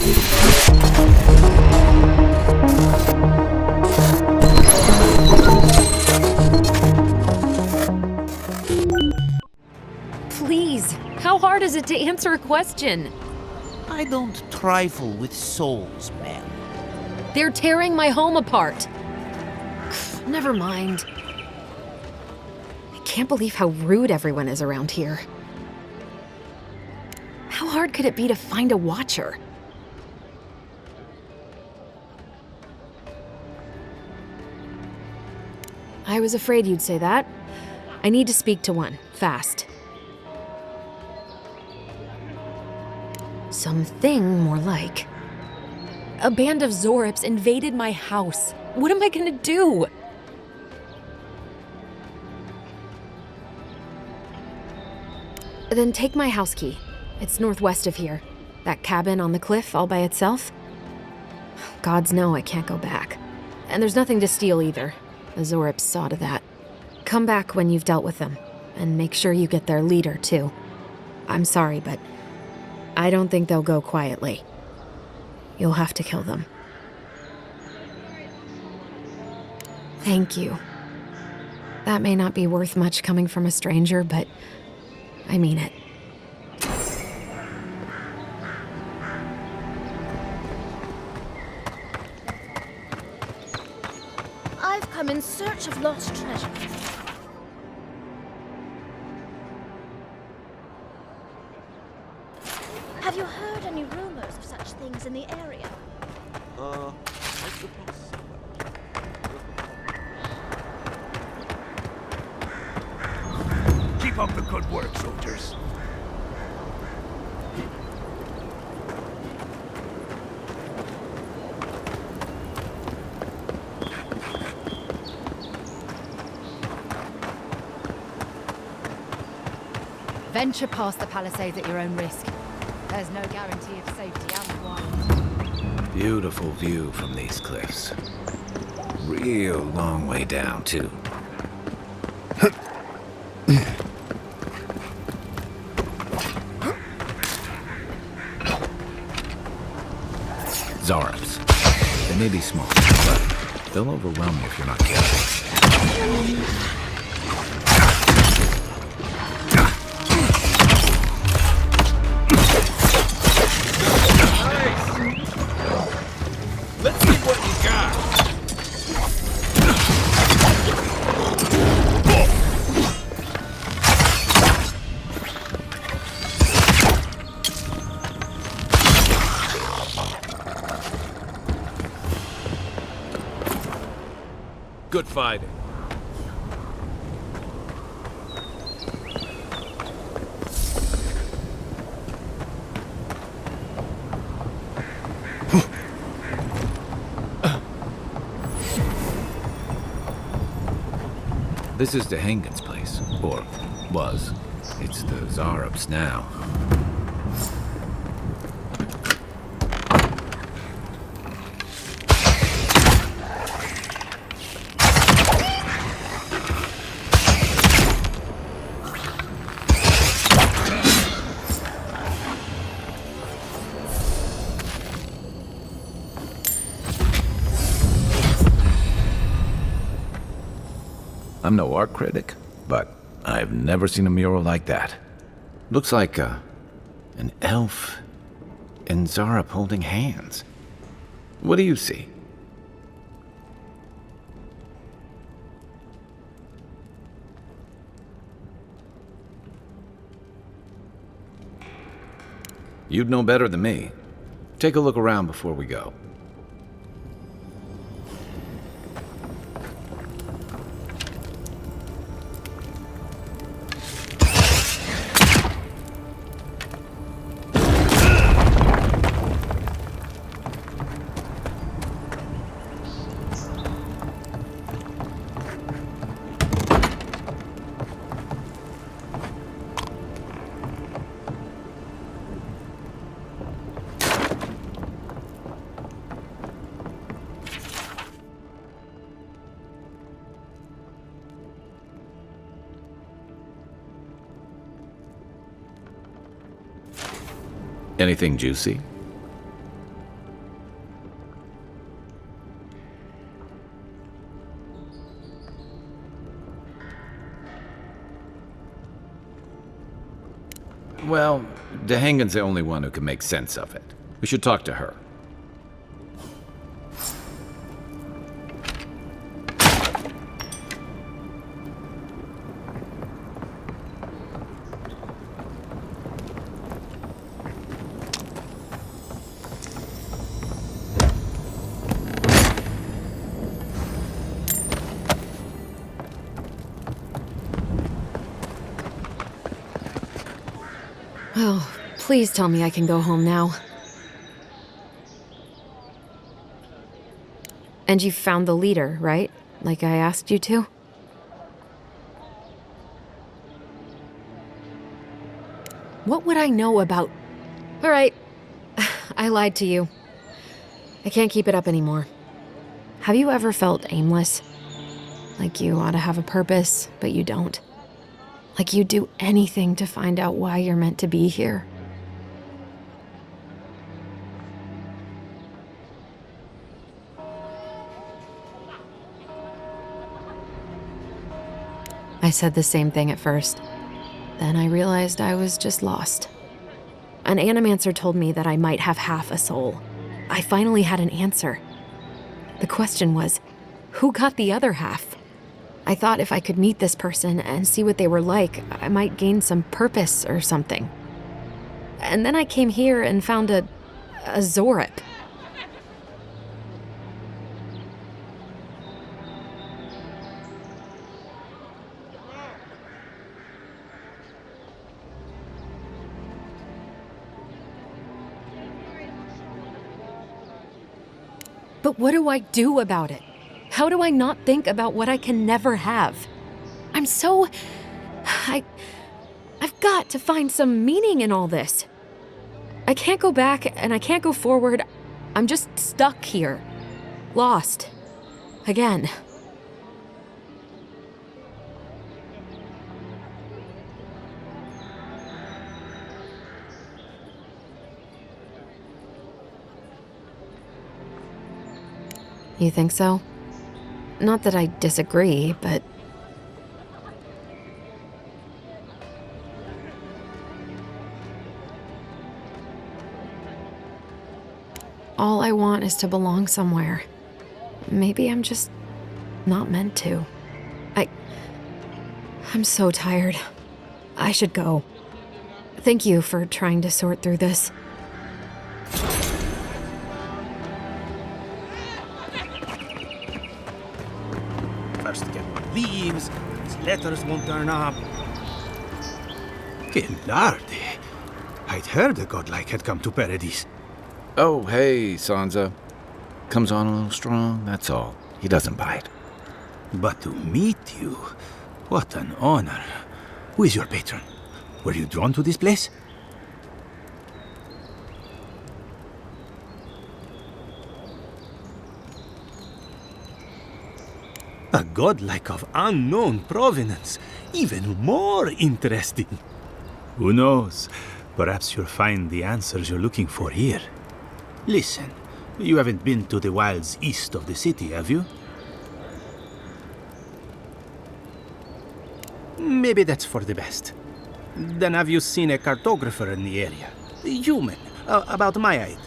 Please, how hard is it to answer a question? I don't trifle with souls, ma'am. They're tearing my home apart. Never mind. I can't believe how rude everyone is around here. How hard could it be to find a watcher? I was afraid you'd say that. I need to speak to one, fast. Something more like. A band of Zorips invaded my house. What am I gonna do? Then take my house key. It's northwest of here. That cabin on the cliff all by itself. Gods know I can't go back. And there's nothing to steal either. The Zorips saw to that. Come back when you've dealt with them. And make sure you get their leader, too. I'm sorry, but I don't think they'll go quietly. You'll have to kill them. Thank you. That may not be worth much coming from a stranger, but I mean it. I've come in search of lost treasure. Have you heard any rumors of such things in the area? I suppose so. Keep up the good work, soldiers. Venture past the palisades at your own risk. There's no guarantee of safety out in the wild. Beautiful view from these cliffs. Real long way down, too. Zorips. They may be small, but they'll overwhelm you if you're not careful. Good fighting. This is Dehangan's place, or was. It's the Zorips now. I'm no art critic, but I've never seen a mural like that. Looks like an elf and Zorip holding hands. What do you see? You'd know better than me. Take a look around before we go. Anything juicy? Well, Dehangan's the only one who can make sense of it. We should talk to her. Oh, please tell me I can go home now. And you found the leader, right? Like I asked you to? What would I know about... All right, I lied to you. I can't keep it up anymore. Have you ever felt aimless? Like you ought to have a purpose, but you don't? Like you'd do anything to find out why you're meant to be here? I said the same thing at first. Then I realized I was just lost. An animancer told me that I might have half a soul. I finally had an answer. The question was, who got the other half? I thought if I could meet this person and see what they were like, I might gain some purpose or something. And then I came here and found a Zorip. But what do I do about it? How do I not think about what I can never have? I'm so... I've got to find some meaning in all this. I can't go back and I can't go forward. I'm just stuck here. Lost. Again. You think so? Not that I disagree, but... all I want is to belong somewhere. Maybe I'm just not meant to. I'm so tired. I should go. Thank you for trying to sort through this. First get one leaves, his letters won't turn up. Que larde. I'd heard a godlike had come to Paradise. Oh, hey, Sansa. Comes on a little strong, that's all. He doesn't bite. But to meet you, what an honor. Who is your patron? Were you drawn to this place? A godlike of unknown provenance. Even more interesting. Who knows? Perhaps you'll find the answers you're looking for here. Listen, you haven't been to the wilds east of the city, have you? Maybe that's for the best. Then have you seen a cartographer in the area? A human, about my height.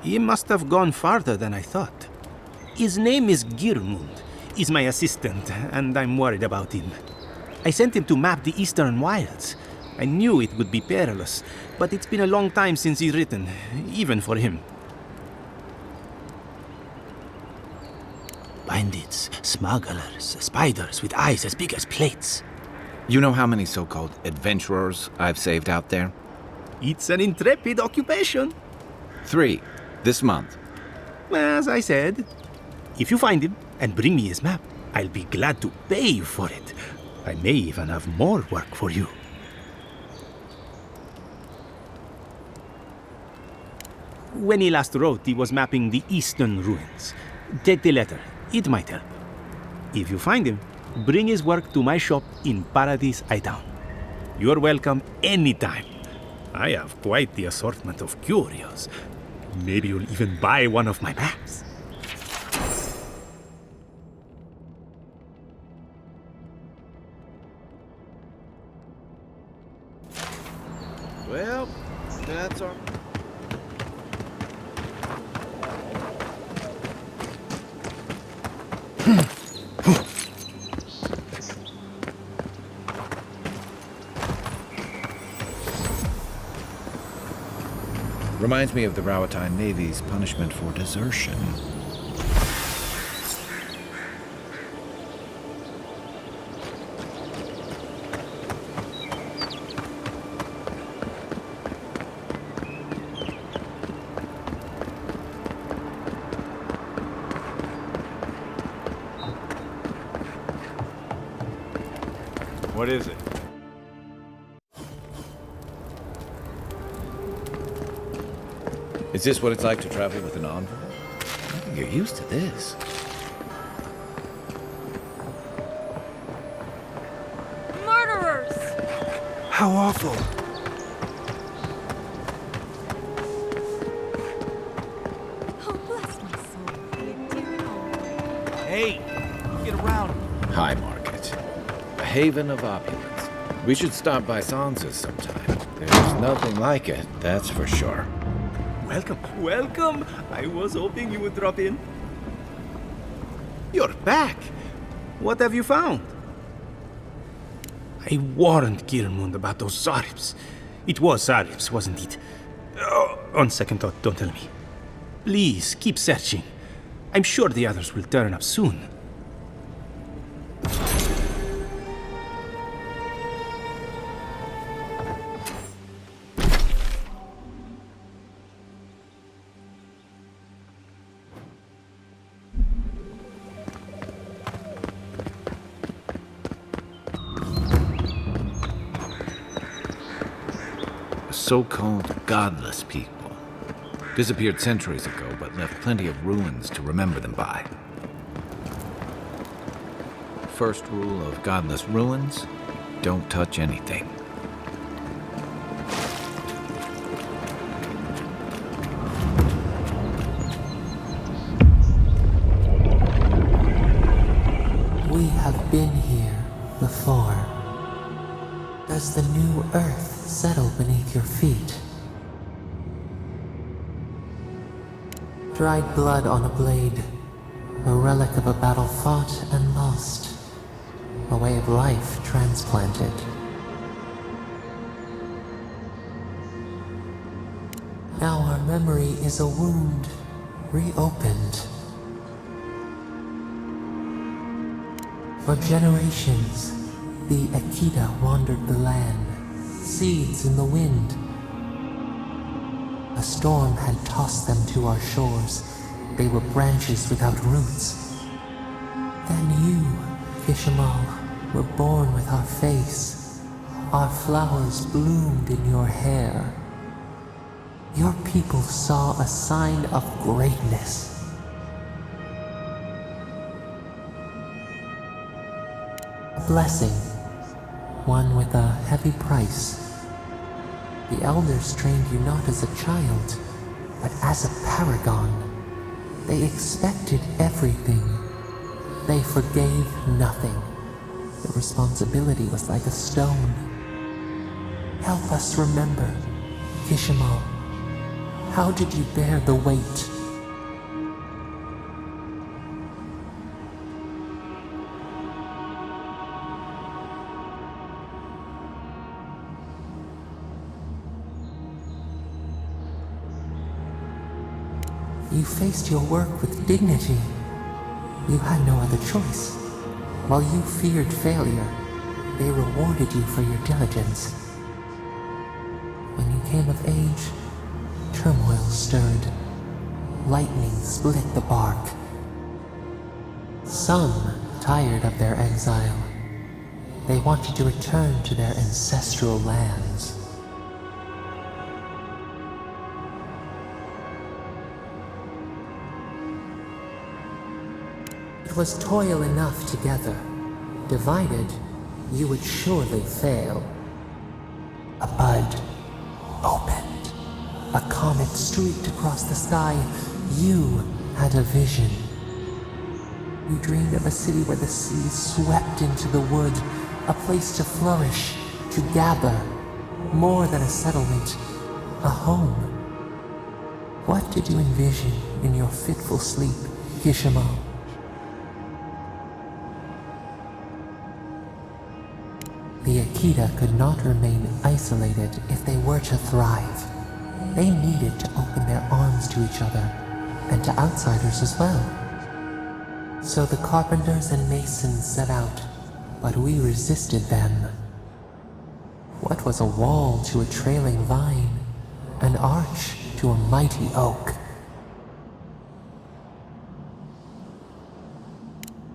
He must have gone farther than I thought. His name is Girmund. He's my assistant, and I'm worried about him. I sent him to map the eastern wilds. I knew it would be perilous, but it's been a long time since he's written, even for him. Bandits, smugglers, spiders with eyes as big as plates. You know how many so-called adventurers I've saved out there? It's an intrepid occupation. 3, this month. As I said, if you find him and bring me his map, I'll be glad to pay you for it. I may even have more work for you. When he last wrote, he was mapping the eastern ruins. Take the letter. It might help. If you find him, bring his work to my shop in Paradise Town. You're welcome anytime. I have quite the assortment of curios. Maybe you'll even buy one of my maps. Well, that's all. Reminds me of the Rowatine Navy's punishment for desertion. What is it? Is this what it's like to travel with an envoy? I think you're used to this. Murderers! How awful. Oh, bless my soul, you dear old. Hey, get around. High Market. A haven of opulence. We should stop by Sansa's sometime. There's nothing like it, that's for sure. Welcome, welcome. I was hoping you would drop in. You're back. What have you found? I warned Gilmund about those Zaribs. It was Zaribs, wasn't it? Oh, on second thought, don't tell me. Please, keep searching. I'm sure the others will turn up soon. So-called godless people. Disappeared centuries ago, but left plenty of ruins to remember them by. First rule of godless ruins, don't touch anything. We have been here before. Does the new earth settle beneath your feet? Dried blood on a blade, a relic of a battle fought and lost, a way of life transplanted. Now our memory is a wound reopened. For generations, the Akita wandered the land, seeds in the wind. A storm had tossed them to our shores. They were branches without roots. Then you, Kishimal, were born with our face. Our flowers bloomed in your hair. Your people saw a sign of greatness. A blessing, one with a heavy price. The elders trained you not as a child, but as a paragon. They expected everything. They forgave nothing. The responsibility was like a stone. Help us remember, Kishimal. How did you bear the weight? You faced your work with dignity. You had no other choice. While you feared failure, they rewarded you for your diligence. When you came of age, turmoil stirred. Lightning split the bark. Some tired of their exile. They wanted to return to their ancestral lands. It was toil enough together. Divided, you would surely fail. A bud opened. A comet streaked across the sky. You had a vision. You dreamed of a city where the sea swept into the wood, a place to flourish, to gather, more than a settlement, a home. What did you envision in your fitful sleep, Kishimo? The Akita could not remain isolated if they were to thrive. They needed to open their arms to each other, and to outsiders as well. So the carpenters and masons set out, but we resisted them. What was a wall to a trailing vine, an arch to a mighty oak?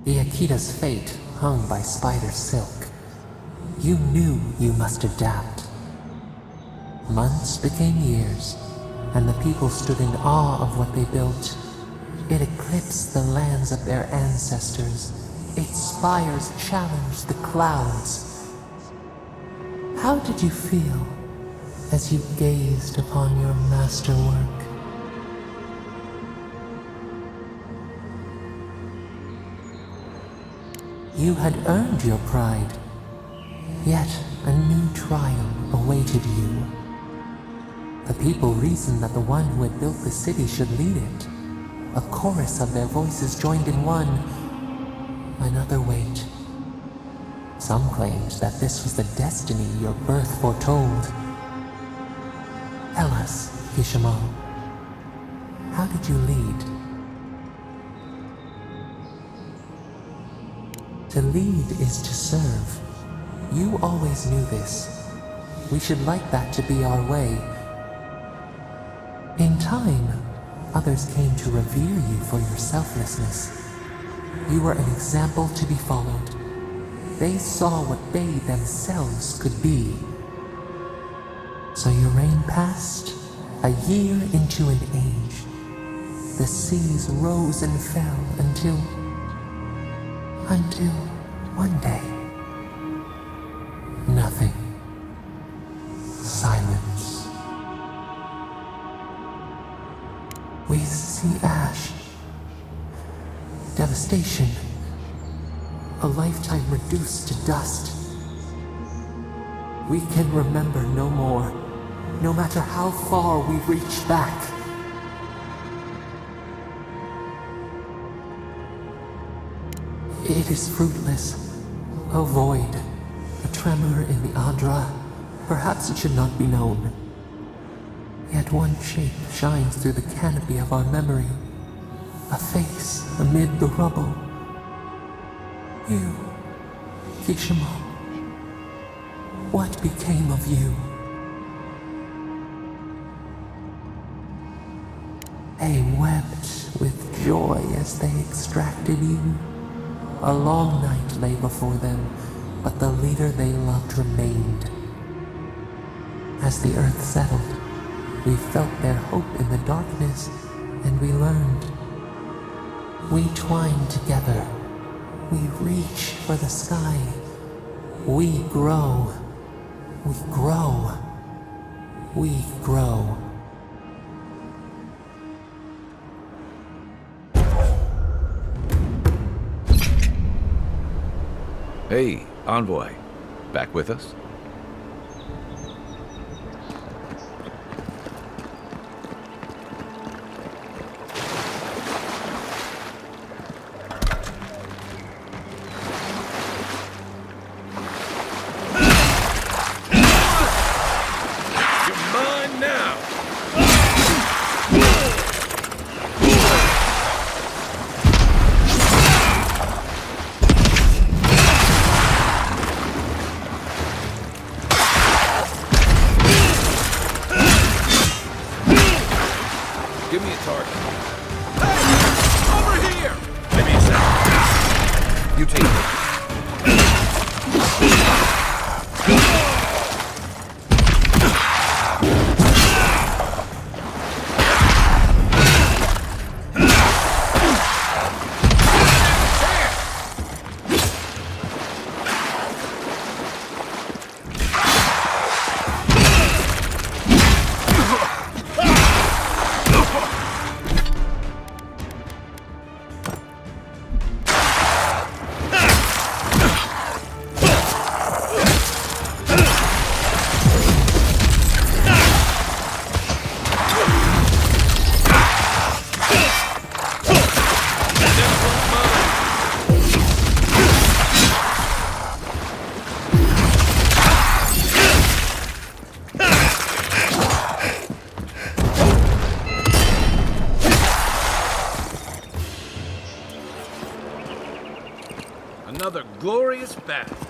The Akita's fate hung by spider silk. You knew you must adapt. Months became years, and the people stood in awe of what they built. It eclipsed the lands of their ancestors. Its spires challenged the clouds. How did you feel as you gazed upon your masterwork? You had earned your pride, yet a new trial awaited you. The people reasoned that the one who had built the city should lead it. A chorus of their voices joined in one. Another wait. Some claimed that this was the destiny your birth foretold. Tell us, Kishimo, how did you lead? To lead is to serve. You always knew this. We should like that to be our way. In time, others came to revere you for your selflessness. You were an example to be followed. They saw what they themselves could be. So your reign passed, a year into an age. The seas rose and fell until one day, nothing. Silence. We see ash. Devastation. A lifetime reduced to dust. We can remember no more, no matter how far we reach back. It is fruitless. A void. A tremor in the Adra. Perhaps it should not be known. Yet one shape shines through the canopy of our memory. A face amid the rubble. You, Kishimo. What became of you? They wept with joy as they extracted you. A long night lay before them, but the leader they loved remained. As the earth settled, we felt their hope in the darkness, and we learned. We twine together. We reach for the sky. We grow. We grow. We grow. Hey, Envoy. Back with us? Give me a target. Hey! Over here! Give me a second. You take it. glorious bath.